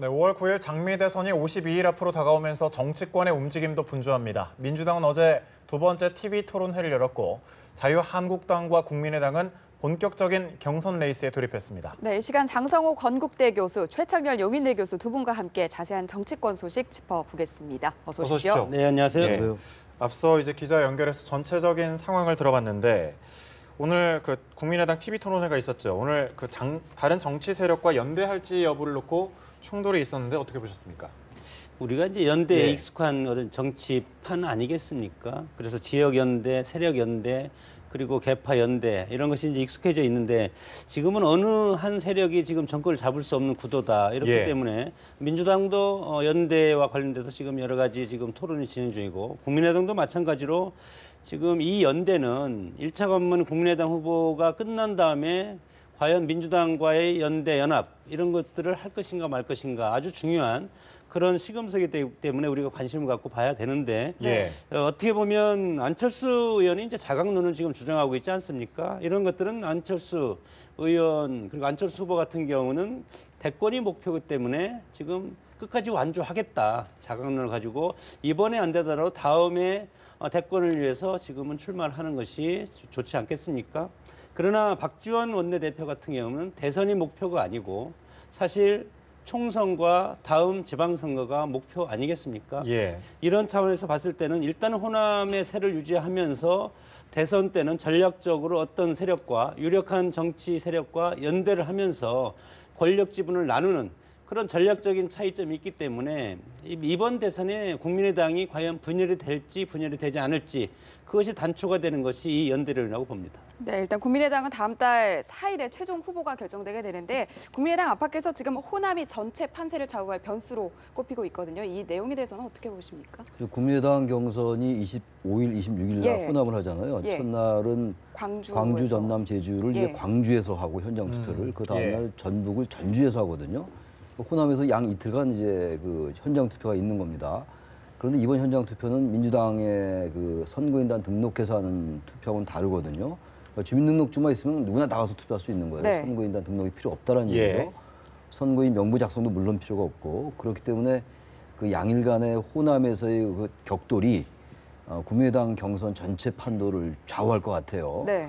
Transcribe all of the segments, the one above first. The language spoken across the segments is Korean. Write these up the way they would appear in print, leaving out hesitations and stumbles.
네, 5월 9일 장미 대선이 52일 앞으로 다가오면서 정치권의 움직임도 분주합니다. 민주당은 어제 두 번째 TV 토론회를 열었고 자유한국당과 국민의당은 본격적인 경선 레이스에 돌입했습니다. 네, 이 시간 장성호 건국대 교수, 최창렬 용인대 교수 두 분과 함께 자세한 정치권 소식 짚어보겠습니다. 어서 오십시오. 네, 안녕하세요. 네, 앞서 이제 기자 연결해서 전체적인 상황을 들어봤는데 오늘 그 국민의당 TV 토론회가 있었죠. 오늘 다른 정치 세력과 연대할지 여부를 놓고 충돌이 있었는데 어떻게 보셨습니까? 우리가 이제 연대에 예. 익숙한 어떤 정치판 아니겠습니까? 그래서 지역 연대, 세력 연대, 그리고 계파 연대 이런 것이 이제 익숙해져 있는데 지금은 어느 한 세력이 지금 정권을 잡을 수 없는 구도다. 이렇기 예. 때문에 민주당도 연대와 관련돼서 지금 여러 가지 지금 토론이 진행 중이고 국민의당도 마찬가지로 지금 이 연대는 1차 관문 국민의당 후보가 끝난 다음에 과연 민주당과의 연대, 연합 이런 것들을 할 것인가 말 것인가 아주 중요한 그런 시금석이기 때문에 우리가 관심을 갖고 봐야 되는데 예. 어떻게 보면 안철수 의원이 이제 자강론을 지금 주장하고 있지 않습니까? 이런 것들은 안철수 의원 그리고 안철수 후보 같은 경우는 대권이 목표이기 때문에 지금 끝까지 완주하겠다 자강론을 가지고 이번에 안 되더라도 다음에 대권을 위해서 지금은 출마를 하는 것이 좋지 않겠습니까? 그러나 박지원 원내대표 같은 경우는 대선이 목표가 아니고 사실 총선과 다음 지방선거가 목표 아니겠습니까? 예. 이런 차원에서 봤을 때는 일단 호남의 세를 유지하면서 대선 때는 전략적으로 어떤 세력과 유력한 정치 세력과 연대를 하면서 권력 지분을 나누는 그런 전략적인 차이점이 있기 때문에 이번 대선에 국민의당이 과연 분열이 될지 분열이 되지 않을지 그것이 단초가 되는 것이 이 연대론이라고 봅니다. 네, 일단 국민의당은 다음 달 4일에 최종 후보가 결정되게 되는데 국민의당 안팎에서 지금 호남이 전체 판세를 좌우할 변수로 꼽히고 있거든요. 이 내용에 대해서는 어떻게 보십니까? 국민의당 경선이 25일, 26일 날 예. 호남을 하잖아요. 예. 첫날은 광주, 전남, 제주를 예. 이제 광주에서 하고 현장 투표를 그 다음 날 예. 전북을 전주에서 하거든요. 호남에서 양 이틀간 이제 그 현장 투표가 있는 겁니다. 그런데 이번 현장 투표는 민주당의 그 선거인단 등록해서 하는 투표하고는 다르거든요. 그러니까 주민등록증만 있으면 누구나 나가서 투표할 수 있는 거예요. 네. 선거인단 등록이 필요 없다는 예. 얘기죠. 선거인 명부 작성도 물론 필요가 없고 그렇기 때문에 그 양일간의 호남에서의 그 격돌이 국민의당 경선 전체 판도를 좌우할 것 같아요. 네.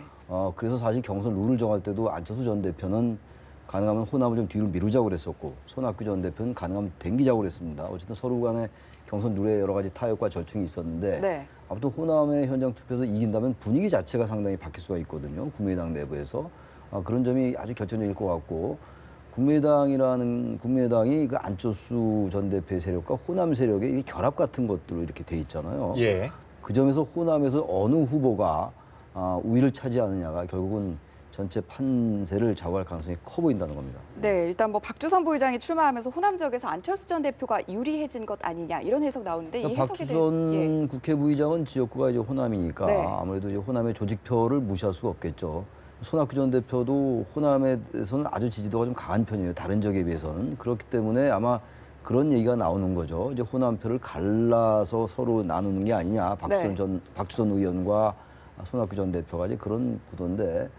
그래서 사실 경선 룰을 정할 때도 안철수 전 대표는 가능하면 호남을 좀 뒤로 미루자고 그랬었고 손학규 전 대표는 가능하면 당기자고 그랬습니다. 어쨌든 서로 간에 경선 룰에 여러 가지 타협과 절충이 있었는데 네. 아무튼 호남의 현장 투표에서 이긴다면 분위기 자체가 상당히 바뀔 수가 있거든요. 국민의당 내부에서. 그런 점이 아주 결정적일 것 같고 국민의당이 그 안철수 전 대표의 세력과 호남 세력의 결합 같은 것들로 이렇게 돼 있잖아요. 예. 그 점에서 호남에서 어느 후보가 우위를 차지하느냐가 결국은 전체 판세를 좌우할 가능성이 커 보인다는 겁니다. 네, 일단 뭐 박주선 부의장이 출마하면서 호남 지역에서 안철수 전 대표가 유리해진 것 아니냐 이런 해석 나오는데 이 해석에 대해서 박주선 국회부의장은 지역구가 이제 호남이니까 네. 아무래도 이제 호남의 조직표를 무시할 수가 없겠죠. 손학규 전 대표도 호남에서는 아주 지지도가 좀 강한 편이에요. 다른 지역에 비해서는. 그렇기 때문에 아마 그런 얘기가 나오는 거죠. 이제 호남표를 갈라서 서로 나누는 게 아니냐. 박주선 의원과 손학규 전 대표가 이제 그런 구도인데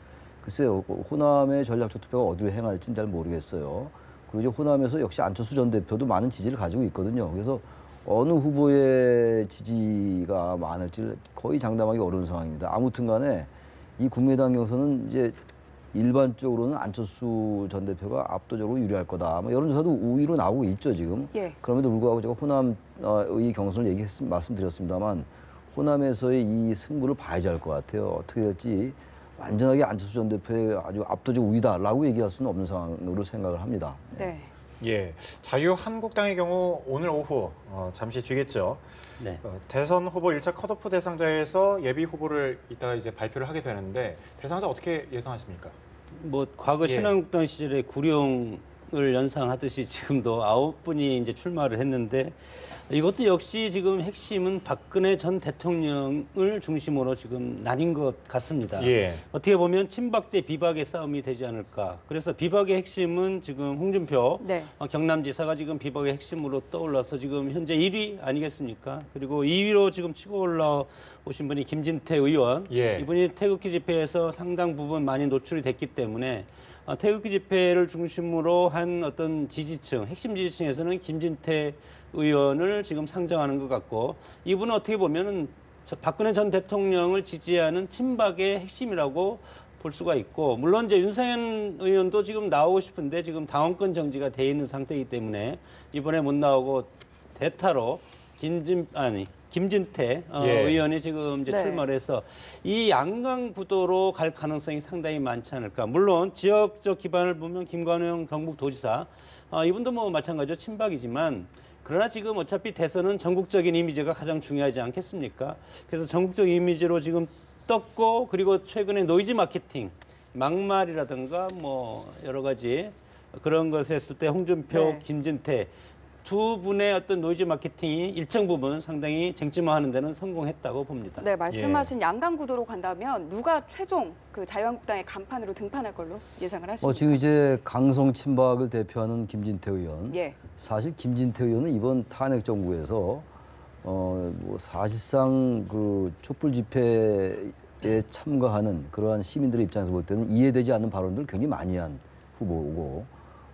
글쎄요. 호남의 전략적 투표가 어디로 행할지는 잘 모르겠어요. 그리고 이제 호남에서 역시 안철수 전 대표도 많은 지지를 가지고 있거든요. 그래서 어느 후보의 지지가 많을지 거의 장담하기 어려운 상황입니다. 아무튼 간에 이 국민의당 경선은 이제 일반적으로는 안철수 전 대표가 압도적으로 유리할 거다. 뭐 여론조사도 우위로 나오고 있죠, 지금. 예. 그럼에도 불구하고 제가 호남의 경선을 말씀드렸습니다만 호남에서의 이 승부를 봐야지 할 것 같아요. 어떻게 될지 완전하게 안철수 전 대표의 아주 압도적 우위다라고 얘기할 수는 없는 상황으로 생각을 합니다. 네. 예. 자유한국당의 경우 오늘 오후 잠시 뒤겠죠. 네. 대선 후보 1차 컷오프 대상자에서 예비 후보를 이따가 이제 발표를 하게 되는데 대상자 어떻게 예상하십니까? 뭐 과거 예. 신한국당 시절에 구룡을 연상하듯이 지금도 9분이 이제 출마를 했는데 이것도 역시 지금 핵심은 박근혜 전 대통령을 중심으로 지금 나뉜 것 같습니다. 예. 어떻게 보면 친박 대 비박의 싸움이 되지 않을까. 그래서 비박의 핵심은 지금 홍준표 네. 경남지사가 지금 비박의 핵심으로 떠올라서 지금 현재 1위 아니겠습니까? 그리고 2위로 지금 치고 올라오신 분이 김진태 의원. 예. 이분이 태극기 집회에서 상당 부분 많이 노출이 됐기 때문에 태극기 집회를 중심으로 한 어떤 지지층, 핵심 지지층에서는 김진태 의원을 지금 상정하는 것 같고, 이분은 어떻게 보면은 박근혜 전 대통령을 지지하는 친박의 핵심이라고 볼 수가 있고, 물론 이제 윤석열 의원도 지금 나오고 싶은데 지금 당원권 정지가 돼 있는 상태이기 때문에 이번에 못 나오고 대타로 김진태 의원이 지금 이제 네. 출마를 해서 이 양강 구도로 갈 가능성이 상당히 많지 않을까. 물론 지역적 기반을 보면 김관영 경북도지사 이분도 뭐 마찬가지로 친박이지만, 그러나 지금 어차피 대선은 전국적인 이미지가 가장 중요하지 않겠습니까? 그래서 전국적 이미지로 지금 떴고, 그리고 최근에 노이즈 마케팅, 막말이라든가 뭐 여러 가지 그런 것을 했을 때 홍준표, 네. 김진태 두 분의 어떤 노이즈 마케팅이 일정 부분 상당히 쟁점화하는 데는 성공했다고 봅니다. 네, 말씀하신 양강 구도로 간다면 누가 최종 그 자유한국당의 간판으로 등판할 걸로 예상을 하십니까? 지금 이제 강성 친박을 대표하는 김진태 의원. 예. 사실 김진태 의원은 이번 탄핵 정부에서 뭐 사실상 그 촛불 집회에 참가하는 그러한 시민들의 입장에서 볼 때는 이해되지 않는 발언들을 굉장히 많이 한 후보고,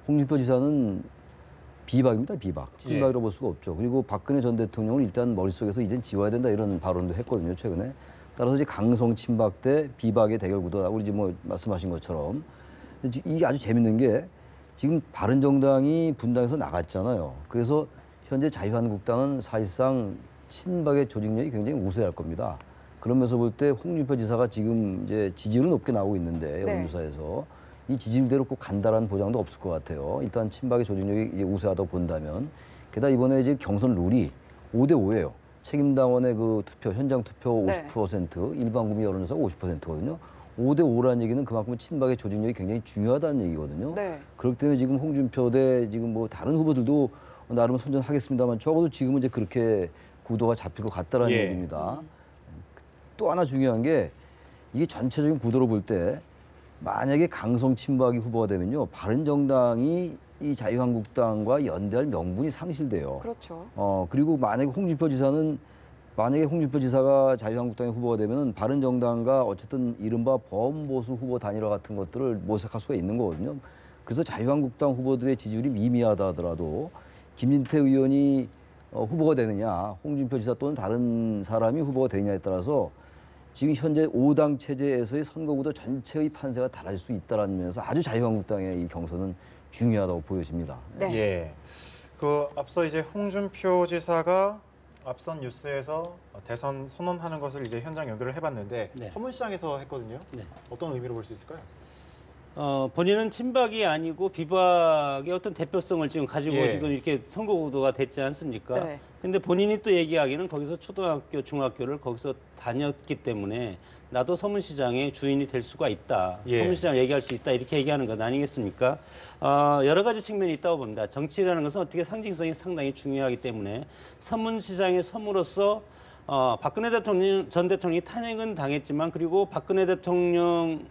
홍준표 지사는 비박입니다, 비박. 친박이라고 볼 수가 없죠. 그리고 박근혜 전 대통령을 일단 머릿속에서 이젠 지워야 된다 이런 발언도 했거든요, 최근에. 따라서 이제 강성 친박 대 비박의 대결 구도다. 우리 지금 뭐 말씀하신 것처럼. 근데 이게 아주 재밌는 게 지금 바른정당이 분당에서 나갔잖아요. 그래서 현재 자유한국당은 사실상 친박의 조직력이 굉장히 우세할 겁니다. 그러면서 볼 때 홍준표 지사가 지금 이제 지지율은 높게 나오고 있는데, 네. 여론조사에서 이 지지율대로 꼭 간다라는 보장도 없을 것 같아요. 일단 친박의 조직력이 이제 우세하다고 본다면, 게다가 이번에 이제 경선 룰이 5대 5예요. 책임당원의 그 투표, 현장 투표 네. 50%, 일반 국민 여론조사가 50%거든요. 5대 5라는 얘기는 그만큼 친박의 조직력이 굉장히 중요하다는 얘기거든요. 네. 그렇기 때문에 지금 홍준표 대 지금 뭐 다른 후보들도 나름 선전하겠습니다만, 적어도 지금은 이제 그렇게 구도가 잡힐 것 같다라는 예. 얘기입니다. 또 하나 중요한 게, 이게 전체적인 구도로 볼 때 만약에 강성 친박이 후보가 되면요, 바른정당이 이 자유한국당과 연대할 명분이 상실돼요. 그렇죠. 그리고 만약에 홍준표 지사가 자유한국당의 후보가 되면은 바른정당과 어쨌든 이른바 범보수 후보 단일화 같은 것들을 모색할 수가 있는 거거든요. 그래서 자유한국당 후보들의 지지율이 미미하다 하더라도 김진태 의원이 후보가 되느냐, 홍준표 지사 또는 다른 사람이 후보가 되느냐에 따라서 지금 현재 5당 체제에서의 선거구도 전체의 판세가 달라질 수 있다는 면에서 아주 자유한국당의 이 경선은 중요하다고 보여집니다. 네. 예. 그 앞서 이제 홍준표 지사가 앞선 뉴스에서 대선 선언하는 것을 이제 현장 연결을 해봤는데 네. 서문시장에서 했거든요. 네. 어떤 의미로 볼 수 있을까요? 본인은 친박이 아니고 비박의 어떤 대표성을 지금 가지고 예. 지금 이렇게 선거구도가 됐지 않습니까? 네. 근데 본인이 또 얘기하기는 거기서 초등학교, 중학교를 거기서 다녔기 때문에 나도 서문시장의 주인이 될 수가 있다. 예. 서문시장 얘기할 수 있다. 이렇게 얘기하는 것 아니겠습니까? 여러 가지 측면이 있다고 봅니다. 정치라는 것은 어떻게 상징성이 상당히 중요하기 때문에 서문시장의 섬으로서 박근혜 전 대통령이 탄핵은 당했지만, 그리고 박근혜 대통령을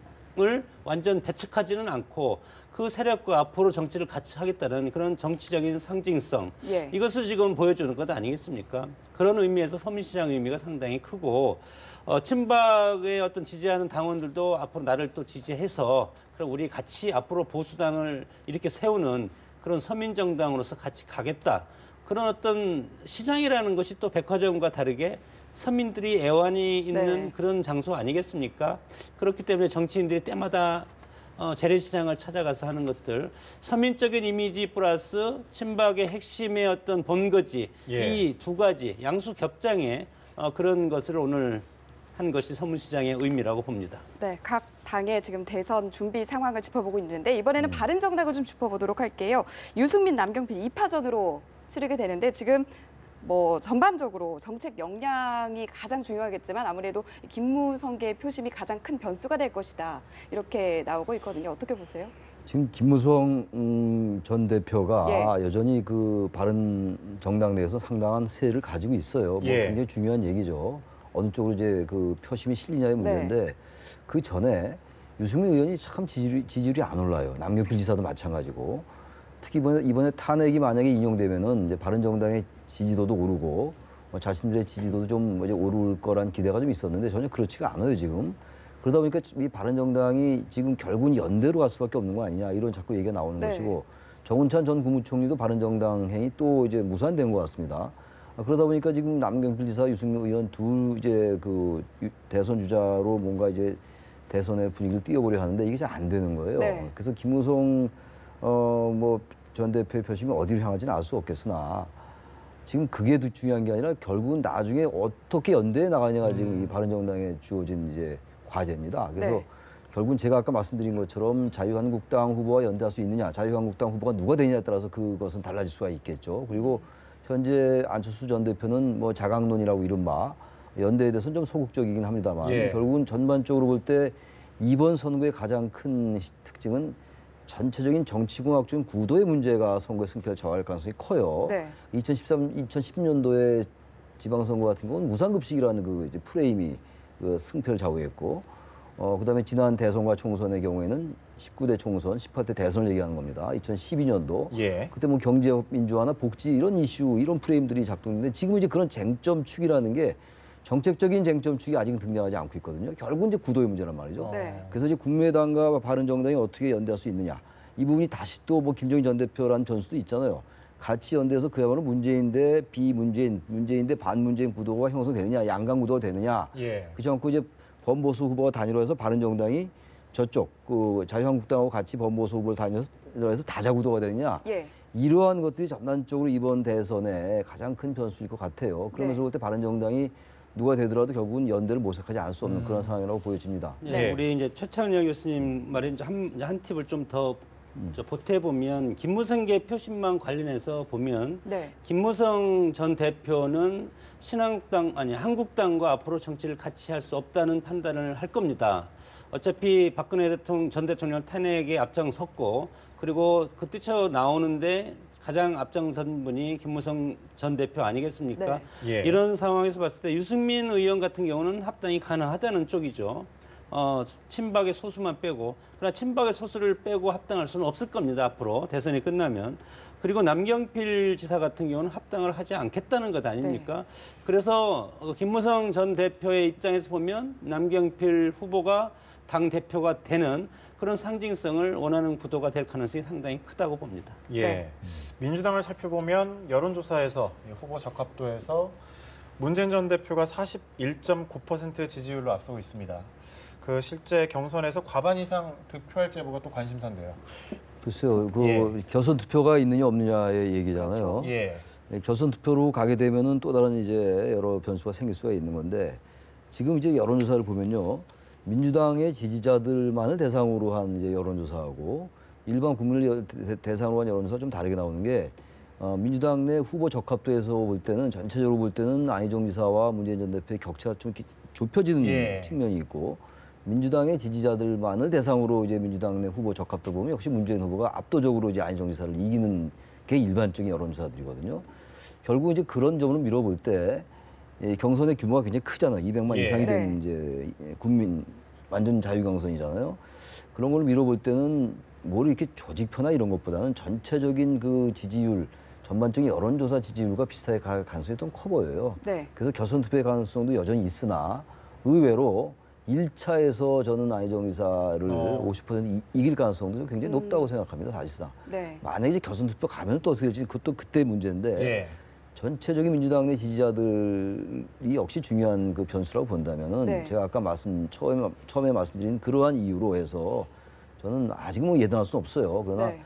완전 배척하지는 않고 그 세력과 앞으로 정치를 같이 하겠다는 그런 정치적인 상징성, 예. 이것을 지금 보여주는 것 아니겠습니까? 그런 의미에서 서문시장 의미가 상당히 크고, 친박의 어떤 지지하는 당원들도 앞으로 나를 또 지지해서 그럼 우리 같이 앞으로 보수당을 이렇게 세우는 그런 서민정당으로서 같이 가겠다. 그런 어떤 시장이라는 것이 또 백화점과 다르게 서민들이 애환이 있는 네. 그런 장소 아니겠습니까? 그렇기 때문에 정치인들이 때마다 재래시장을 찾아가서 하는 것들, 서민적인 이미지 플러스 친박의 핵심의 어떤 본거지, 예. 이 두 가지 양수 겹장의 그런 것을 오늘 한 것이 서문시장의 의미라고 봅니다. 네, 각 당의 지금 대선 준비 상황을 짚어보고 있는데 이번에는 바른정당을 좀 짚어보도록 할게요. 유승민, 남경필 2파전으로 치르게 되는데 지금 뭐 전반적으로 정책 역량이 가장 중요하겠지만 아무래도 김무성계의 표심이 가장 큰 변수가 될 것이다. 이렇게 나오고 있거든요. 어떻게 보세요? 지금 김무성 전 대표가 예. 여전히 그 바른 정당 내에서 상당한 세를 가지고 있어요. 뭐 예. 굉장히 중요한 얘기죠. 어느 쪽으로 이제 그 표심이 실리냐의 문제인데, 그 전에 유승민 의원이 참 지지율이 안 올라요. 남경필 지사도 마찬가지고. 특히 이번에 탄핵이 만약에 인용되면은 이제 바른 정당의 지지도도 오르고 자신들의 지지도도 좀 이제 오를 거란 기대가 좀 있었는데 전혀 그렇지가 않아요 지금. 그러다 보니까 이 바른정당이 지금 결국은 연대로 갈 수밖에 없는 거 아니냐 이런 자꾸 얘기가 나오는 네. 것이고 정운찬 전 국무총리도 바른정당 행이 또 이제 무산된 것 같습니다. 그러다 보니까 지금 남경필 지사, 유승민 의원 둘 이제 그 대선 주자로 뭔가 이제 대선의 분위기를 띄워보려 하는데 이게 잘 안 되는 거예요. 네. 그래서 김무성 뭐 전 대표의 표심이 어디로 향하지는 알 수 없겠으나 지금 그게 더 중요한 게 아니라 결국은 나중에 어떻게 연대해 나가냐가 지금 이 바른정당에 주어진 이제 과제입니다. 그래서 네. 결국은 제가 아까 말씀드린 것처럼 자유한국당 후보와 연대할 수 있느냐, 자유한국당 후보가 누가 되느냐에 따라서 그것은 달라질 수가 있겠죠. 그리고 현재 안철수 전 대표는 뭐 자강론이라고 이른바 연대에 대해서는 좀 소극적이긴 합니다만 예. 결국은 전반적으로 볼 때 이번 선거의 가장 큰 특징은 전체적인 정치공학적인 구도의 문제가 선거의 승패를 좌우할 가능성이 커요. 네. 2010년도에 지방선거 같은 경우는 무상급식이라는 그 이제 프레임이 그 승패를 좌우했고, 그다음에 지난 대선과 총선의 경우에는 19대 총선, 18대 대선을 얘기하는 겁니다. 2012년도. 예. 그때 뭐 경제 민주화나 복지 이런 이슈, 이런 프레임들이 작동했는데 지금 이제 그런 쟁점축이라는 게 정책적인 쟁점축이 아직은 등장하지 않고 있거든요. 결국은 이제 구도의 문제란 말이죠. 네. 그래서 이제 국민의당과 바른정당이 어떻게 연대할 수 있느냐. 이 부분이 다시 또 뭐 김정인 전 대표라는 변수도 있잖아요. 같이 연대해서 그야말로 문재인 대 비문재인, 문재인 대 반문재인 구도가 형성되느냐, 양강 구도가 되느냐. 예. 그렇지 않고 이제 범보수 후보가 단일화해서 바른정당이 저쪽 그 자유한국당하고 같이 범보수 후보를 단일화해서 다자 구도가 되느냐. 예. 이러한 것들이 전반적으로 이번 대선의 가장 큰 변수일 것 같아요. 그러면서 네. 볼 때 바른정당이 누가 되더라도 결국은 연대를 모색하지 않을 수 없는 그런 상황이라고 보여집니다. 네. 우리 이제 최창렬 교수님 말에 이제 한 팁을 좀 더 보태 보면 김무성계 표심만 관련해서 보면 네. 김무성 전 대표는 신한국당 아니 한국당과 앞으로 정치를 같이 할 수 없다는 판단을 할 겁니다. 어차피 박근혜 전 대통령 탄핵에 앞장섰고 그리고 그 뛰쳐 나오는데 가장 앞장선 분이 김무성 전 대표 아니겠습니까? 네. 예. 이런 상황에서 봤을 때 유승민 의원 같은 경우는 합당이 가능하다는 쪽이죠. 친박의 소수만 빼고 그러나 친박의 소수를 빼고 합당할 수는 없을 겁니다. 앞으로 대선이 끝나면. 그리고 남경필 지사 같은 경우는 합당을 하지 않겠다는 것 아닙니까? 그래서 김무성 전 대표의 입장에서 보면 남경필 후보가 당 대표가 되는 그런 상징성을 원하는 구도가 될 가능성이 상당히 크다고 봅니다. 예. 네. 민주당을 살펴보면 여론조사에서 후보 적합도에서 문재인 전 대표가 41.9%의 지지율로 앞서고 있습니다. 그 실제 경선에서 과반 이상 득표할 제보가 또 관심사인데요. 글쎄요, 그 예. 결선 투표가 있느냐 없느냐의 얘기잖아요. 예. 결선 투표로 가게 되면은 또 다른 이제 여러 변수가 생길 수가 있는 건데 지금 이제 여론조사를 보면요. 민주당의 지지자들만을 대상으로 한 이제 여론조사하고 일반 국민을 대상으로 한 여론조사가 좀 다르게 나오는 게 민주당 내 후보 적합도에서 볼 때는 전체적으로 볼 때는 안희정 지사와 문재인 전 대표의 격차가 좀 이렇게 좁혀지는 예. 측면이 있고 민주당의 지지자들만을 대상으로 이제 민주당 내 후보 적합도 보면 역시 문재인 후보가 압도적으로 이제 안희정 지사를 이기는 게 일반적인 여론조사들이거든요. 결국 이제 그런 점으로 밀어볼 때 경선의 규모가 굉장히 크잖아요. 200만 예. 이상이 네. 되는 이제 국민 완전 자유경선이잖아요. 그런 걸 밀어볼 때는 뭘 이렇게 조직표나 이런 것보다는 전체적인 그 지지율, 전반적인 여론조사 지지율과 비슷하게 갈 가능성이 좀 커 보여요. 네. 그래서 결선 투표의 가능성도 여전히 있으나 의외로 1차에서 저는 안희정 지사를 50% 이길 가능성도 굉장히 높다고 생각합니다. 사실상. 네. 만약에 이제 결선 투표 가면 또 어떻게 될지 그것도 그때 문제인데 예. 전체적인 민주당 내 지지자들이 역시 중요한 그 변수라고 본다면은 네. 제가 아까 처음에 말씀드린 그러한 이유로 해서 저는 아직은 뭐 예단할 수는 없어요. 그러나 네.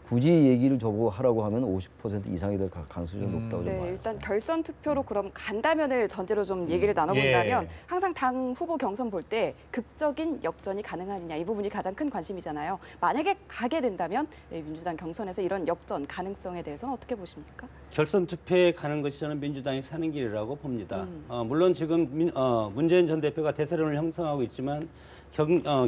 굳이 얘기를 저보고 하라고 하면 50% 이상이 될 가능성이 좀 높다고 좀 네, 봐요. 일단 결선 투표로 그럼 간다면을 전제로 좀 얘기를 나눠본다면 예. 항상 당 후보 경선 볼 때 극적인 역전이 가능하느냐 이 부분이 가장 큰 관심이잖아요. 만약에 가게 된다면 민주당 경선에서 이런 역전 가능성에 대해서는 어떻게 보십니까? 결선 투표에 가는 것이 저는 민주당이 사는 길이라고 봅니다. 물론 지금 문재인 전 대표가 대세론을 형성하고 있지만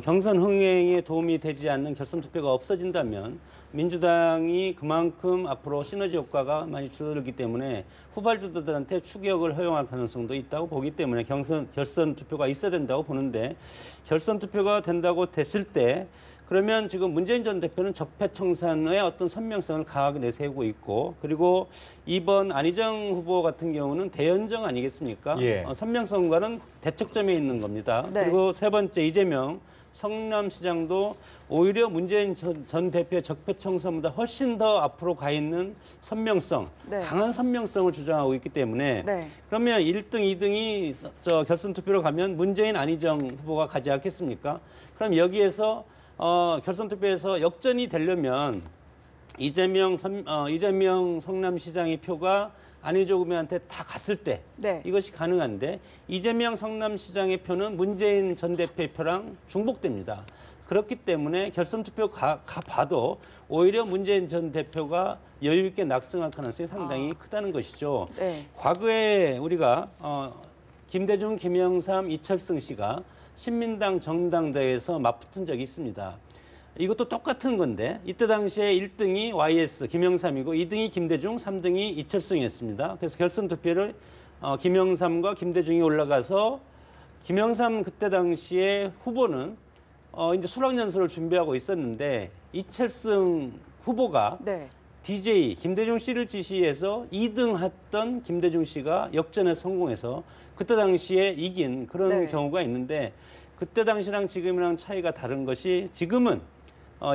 경선 흥행에 도움이 되지 않는 결선 투표가 없어진다면 민주당이 그만큼 앞으로 시너지 효과가 많이 줄어들기 때문에 후발주들한테 추격을 허용할 가능성도 있다고 보기 때문에 결선 투표가 있어야 된다고 보는데 결선 투표가 된다고 됐을 때 그러면 지금 문재인 전 대표는 적폐청산의 어떤 선명성을 강하게 내세우고 있고, 그리고 이번 안희정 후보 같은 경우는 대연정 아니겠습니까? 예. 선명성과는 대척점에 있는 겁니다. 네. 그리고 세 번째 이재명 성남시장도 오히려 문재인 전 대표의 적폐청산보다 훨씬 더 앞으로 가 있는 선명성, 네. 강한 선명성을 주장하고 있기 때문에 네. 그러면 1등, 2등이 결선 투표로 가면 문재인, 안희정 후보가 가지 않겠습니까? 그럼 여기에서 결선 투표에서 역전이 되려면 이재명 성남시장의 표가 안희정 후보한테 다 갔을 때 네. 이것이 가능한데 이재명 성남시장의 표는 문재인 전 대표의 표랑 중복됩니다. 그렇기 때문에 결선 투표 가봐도 오히려 문재인 전 대표가 여유 있게 낙승할 가능성이 상당히 크다는 것이죠. 네. 과거에 우리가 김대중, 김영삼, 이철승 씨가 신민당 정당대회에서 맞붙은 적이 있습니다. 이것도 똑같은 건데 이때 당시에 1등이 YS 김영삼이고 2등이 김대중, 3등이 이철승이었습니다. 그래서 결선 투표를 김영삼과 김대중이 올라가서 김영삼 그때 당시에 후보는 이제 수락연설을 준비하고 있었는데 이철승 후보가 네. DJ 김대중 씨를 지시해서 2등 했던 김대중 씨가 역전에 성공해서 그때 당시에 이긴 그런 네. 경우가 있는데 그때 당시랑 지금이랑 차이가 다른 것이 지금은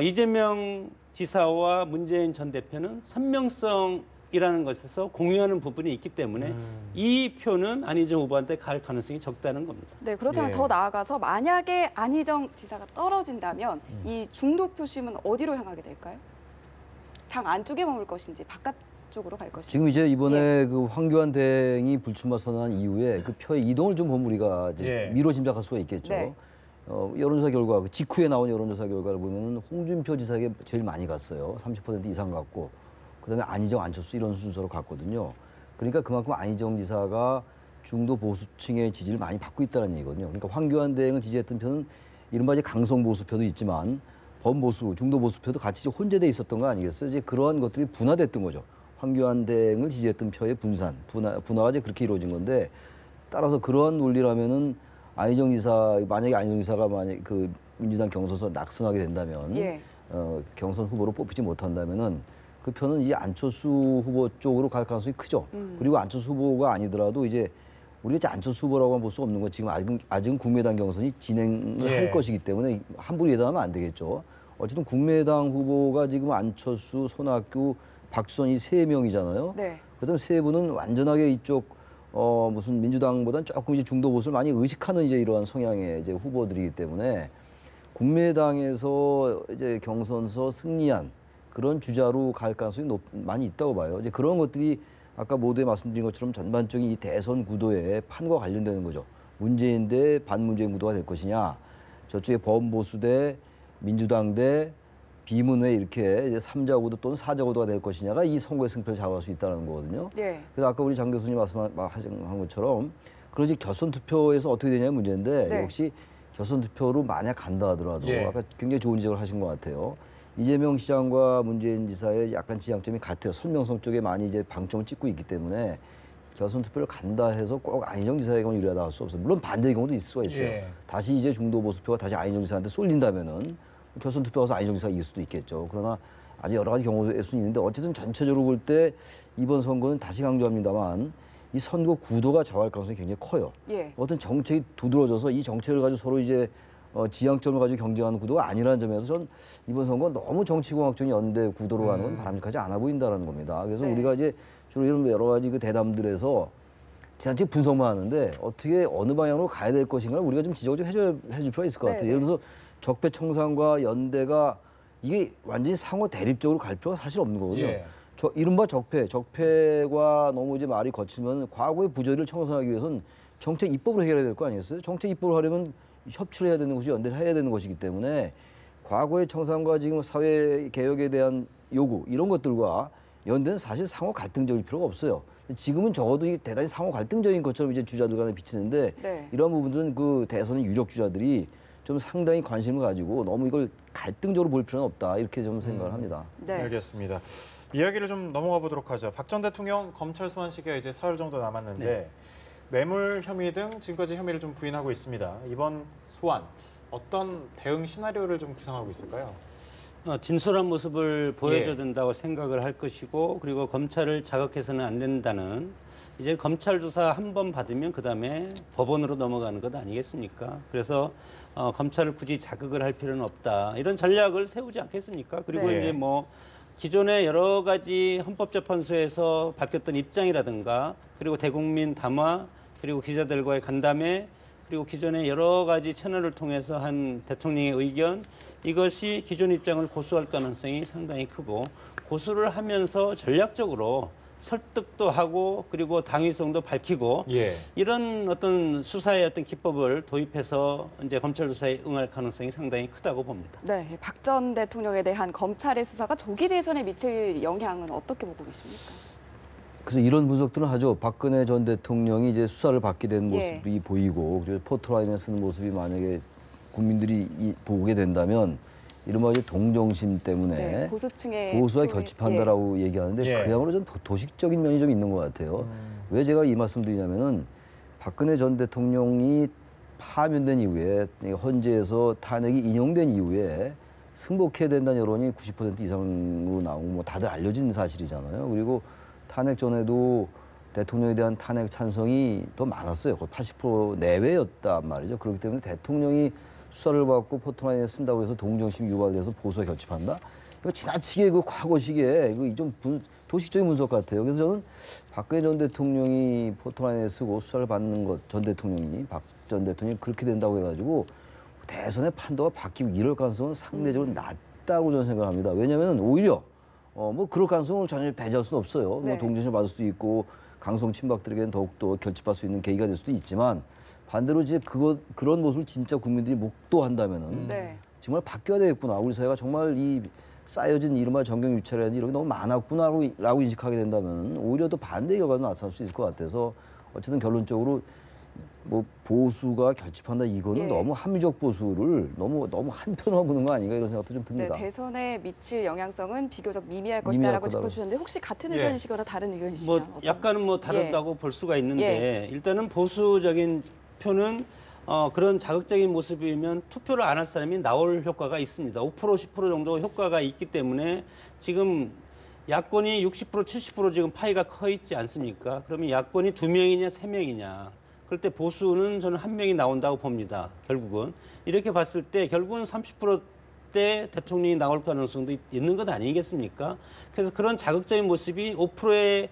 이재명 지사와 문재인 전 대표는 선명성이라는 것에서 공유하는 부분이 있기 때문에 이 표는 안희정 후보한테 갈 가능성이 적다는 겁니다. 네, 그렇다면 예. 더 나아가서 만약에 안희정 지사가 떨어진다면 이 중도 표심은 어디로 향하게 될까요? 당 안쪽에 머물 것인지 바깥쪽으로 갈 것인지. 지금 이제 이번에 그 황교안 대행이 불출마 선언한 이후에 그 표의 이동을 좀 보면 우리가 이제 예. 미뤄 짐작할 수가 있겠죠. 네. 여론조사 결과, 그 직후에 나온 여론조사 결과를 보면은 홍준표 지사에게 제일 많이 갔어요. 30% 이상 갔고, 그다음에 안희정, 안철수 이런 순서로 갔거든요. 그러니까 그만큼 안희정 지사가 중도 보수층의 지지를 많이 받고 있다는 얘기거든요. 그러니까 황교안 대행을 지지했던 표는 이른바 이제 강성 보수표도 있지만 범보수, 중도 보수표도 같이 혼재돼 있었던 거 아니겠어요? 이제 그러한 것들이 분화됐던 거죠. 황교안 대행을 지지했던 표의 분화가 이제 그렇게 이루어진 건데, 따라서 그러한 논리라면은 안희정 지사, 만약에 안희정 지사가 만약 그 민주당 경선에서 낙선하게 된다면, 예. 경선 후보로 뽑히지 못한다면은 그 표는 이제 안철수 후보 쪽으로 갈 가능성이 크죠. 그리고 안철수 후보가 아니더라도 이제 우리가 이제 안철수 후보라고는 볼 수 없는 건 지금 아직은 국민의당 경선이 진행을 예. 할 것이기 때문에 함부로 예단하면 안 되겠죠. 어쨌든 국민의당 후보가 지금 안철수, 손학규, 박주선 이 세 명이잖아요. 네. 그다음 세 분은 완전하게 이쪽 무슨 민주당보다는 조금 이제 중도 보수를 많이 의식하는 이제 이러한 성향의 이제 후보들이기 때문에 국민의당에서 이제 경선에서 승리한 그런 주자로 갈 가능성이 많이 있다고 봐요. 이제 그런 것들이 아까 모두에 말씀드린 것처럼 전반적인 이 대선 구도의 판과 관련되는 거죠. 문재인 대 반문재인 구도가 될 것이냐, 저쪽에 범보수 대 민주당 대 비문회 이렇게 이제 3자 구도 또는 4자 구도가 될 것이냐가 이 선거의 승패를 좌우할 수 있다는 거거든요. 예. 그래서 아까 우리 장 교수님 말씀하신 것처럼 그러지 결선 투표에서 어떻게 되냐는 문제인데 네. 역시 결선 투표로 만약 간다 하더라도 예. 아까 굉장히 좋은 지적을 하신 것 같아요. 이재명 시장과 문재인 지사의 약간 지향점이 같아요. 선명성 쪽에 많이 이제 방점을 찍고 있기 때문에 결선 투표를 간다 해서 꼭 안희정 지사에게만 유리하다 할 수 없어요. 물론 반대의 경우도 있을 수가 있어요. 예. 다시 이제 중도 보수표가 다시 안희정 지사한테 쏠린다면은 결선 투표 가서 안희정 지사가 이길 수도 있겠죠. 그러나 아직 여러 가지 경우의 수는 있는데 어쨌든 전체적으로 볼 때 이번 선거는 다시 강조합니다만 이 선거 구도가 좌우할 가능성이 굉장히 커요. 예. 어떤 정책이 두드러져서 이 정책을 가지고 서로 이제 지향점을 가지고 경쟁하는 구도가 아니라는 점에서 전 이번 선거 너무 정치공학적인 연대 구도로 가는 건 바람직하지 않아 보인다는 겁니다. 그래서 네. 우리가 이제 주로 이런 여러 가지 그 대담들에서 지나치게 분석만 하는데 어떻게 어느 방향으로 가야 될 것인가를 우리가 좀 지적을 좀 해줄 필요가 있을 것 같아요. 네, 예를 들어서 적폐청산과 연대가 이게 완전히 상호 대립적으로 갈 필요가 사실 없는 거거든요. 예. 이른바 적폐가 너무 이제 말이 거치면 과거의 부조리를 청산하기 위해서는 정책 입법으로 해결해야 될 거 아니겠어요? 정책 입법을 하려면 협치를 해야 되는 것이 연대를 해야 되는 것이기 때문에 과거의 청산과 지금 사회 개혁에 대한 요구 이런 것들과 연대는 사실 상호 갈등적일 필요가 없어요. 지금은 적어도 이게 대단히 상호 갈등적인 것처럼 이제 주자들 간에 비치는데 네. 이런 부분들은 그 대선의 유력 주자들이 좀 상당히 관심을 가지고 너무 이걸 갈등적으로 볼 필요는 없다 이렇게 좀 생각을 합니다. 네. 알겠습니다. 이야기를 좀 넘어가 보도록 하죠. 박 전 대통령 검찰 소환 시기가 이제 사흘 정도 남았는데 뇌물 혐의 등 지금까지 혐의를 좀 부인하고 있습니다. 이번 소환 어떤 대응 시나리오를 좀 구상하고 있을까요? 진솔한 모습을 보여줘야 예. 된다고 생각을 할 것이고, 그리고 검찰을 자극해서는 안 된다는, 이제 검찰 조사 한 번 받으면 그다음에 법원으로 넘어가는 것 아니겠습니까? 그래서 검찰을 굳이 자극을 할 필요는 없다, 이런 전략을 세우지 않겠습니까? 그리고 네. 이제 뭐 기존의 여러 가지 헌법재판소에서 밝혔던 입장이라든가, 그리고 대국민 담화, 그리고 기자들과의 간담회, 그리고 기존의 여러 가지 채널을 통해서 한 대통령의 의견, 이것이 기존 입장을 고수할 가능성이 상당히 크고, 고수를 하면서 전략적으로 설득도 하고 그리고 당위성도 밝히고 예. 이런 어떤 수사의 어떤 기법을 도입해서 이제 검찰 조사에 응할 가능성이 상당히 크다고 봅니다. 네, 박 전 대통령에 대한 검찰의 수사가 조기 대선에 미칠 영향은 어떻게 보고 계십니까? 그래서 이런 분석들은 하죠. 박근혜 전 대통령이 이제 수사를 받게 된 예. 모습이 보이고, 그리고 포토라인에 쓰는 모습이 만약에 국민들이 보게 된다면 이른바 이제 동정심 때문에 네, 보수층의 보수와 표에- 결집한다라고 얘기하는데 예. 그야말로 좀 도식적인 면이 좀 있는 것 같아요. 왜 제가 이 말씀드리냐면은 박근혜 전 대통령이 파면된 이후에, 헌재에서 탄핵이 인용된 이후에 승복해야 된다는 여론이 90% 이상으로 나오고 뭐 다들 알려진 사실이잖아요. 그리고 탄핵 전에도 대통령에 대한 탄핵 찬성이 더 많았어요. 거의 80% 내외였단 말이죠. 그렇기 때문에 대통령이 수사를 받고 포토라인에 쓴다고 해서 동정심이 유발돼서 보수와 결집한다? 이거 지나치게 그 과거식에 이거 좀 도식적인 분석 같아요. 그래서 저는 박근혜 전 대통령이 포토라인에 쓰고 수사를 받는 것, 전 대통령이, 박 전 대통령이 그렇게 된다고 해가지고 대선의 판도가 바뀌고 이럴 가능성은 상대적으로 낮다고 저는 생각합니다. 왜냐하면 오히려 뭐 그럴 가능성을 전혀 배제할 수는 없어요. 네. 뭐 동정심을 받을 수도 있고 강성 친박들에게는 더욱더 결집할 수 있는 계기가 될 수도 있지만, 반대로 이제 그런 모습을 진짜 국민들이 목도한다면은 네. 정말 바뀌어야 되겠구나. 우리 사회가 정말 이 쌓여진 이른바 정경유착이라든지 이런 게 너무 많았구나라고 인식하게 된다면 오히려 더 반대 결과도 나타날 수 있을 것 같아서, 어쨌든 결론적으로 뭐 보수가 결집한다, 이거는 예. 너무 합리적 보수를 너무 한편으로 보는 거 아닌가, 이런 생각도 좀 네, 듭니다. 대선에 미칠 영향성은 비교적 미미할 미미할 것이다라고 거다라고. 짚어주셨는데, 혹시 같은 예. 의견이시거나 다른 의견이시면 뭐 어떤- 약간은 뭐 다르다고 볼 수가 있는데, 일단은 보수적인 표는 그런 자극적인 모습이면 투표를 안 할 사람이 나올 효과가 있습니다. 5% 10% 정도 효과가 있기 때문에 지금 야권이 60% 70% 지금 파이가 커 있지 않습니까? 그러면 야권이 2명이냐 3명이냐. 그럴 때 보수는 저는 1명이 나온다고 봅니다. 결국은 이렇게 봤을 때 결국은 30%대 대통령이 나올 가능성도 있는 것 아니겠습니까? 그래서 그런 자극적인 모습이 5%의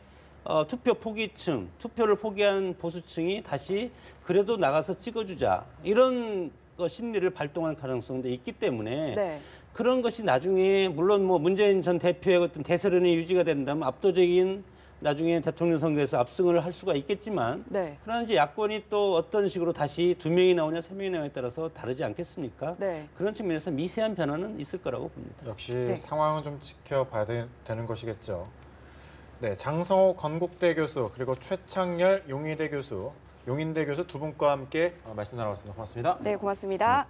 투표 포기층, 투표를 포기한 보수층이 다시 그래도 나가서 찍어주자, 이런 심리를 발동할 가능성도 있기 때문에 네. 그런 것이 나중에 물론 뭐 문재인 전 대표의 어떤 대세론이 유지가 된다면 압도적인 나중에 대통령 선거에서 압승을 할 수가 있겠지만, 네. 그러나 이제 야권이 또 어떤 식으로 다시 2명이 나오냐 3명이 나오냐에 따라서 다르지 않겠습니까? 네. 그런 측면에서 미세한 변화는 있을 거라고 봅니다. 역시 네. 상황은 좀 지켜봐야 되는 것이겠죠. 네, 장성호 건국대 교수 그리고 최창렬 용인대 교수 두 분과 함께 말씀 나눠봤습니다. 고맙습니다. 네, 고맙습니다.